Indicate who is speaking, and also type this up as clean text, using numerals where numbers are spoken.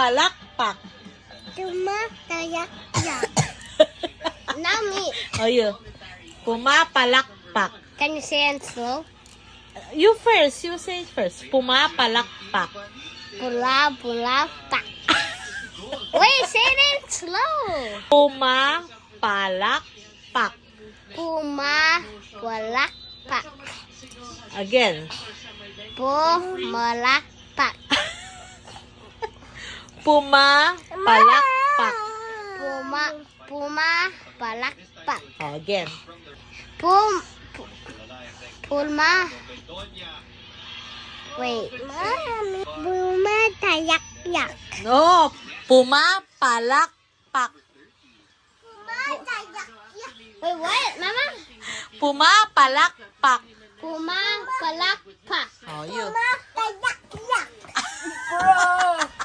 Speaker 1: palakpak.
Speaker 2: Tumatayak-yak. Now me.
Speaker 1: Oh, you. Pumapalakpak.
Speaker 2: Can you say it slow?
Speaker 1: You first. You say it first. Pumapalakpak.
Speaker 2: Pula-pula-pak. Wait, say it slow.
Speaker 1: Pumapalakpak.
Speaker 2: Puma-palakpak.
Speaker 1: Again.
Speaker 2: Pumalakpak.
Speaker 1: Pumapalakpak.
Speaker 2: Puma-palakpak.
Speaker 1: Oh, again.
Speaker 2: Pulma. Wait. Pumatayak-yak.
Speaker 1: No. Pumapalakpak.
Speaker 2: Wait, what, Mama?
Speaker 1: Pumapalakpak.
Speaker 2: Puma-palakpak.
Speaker 1: Oh, you.
Speaker 2: Pumatayak-yak. Bro.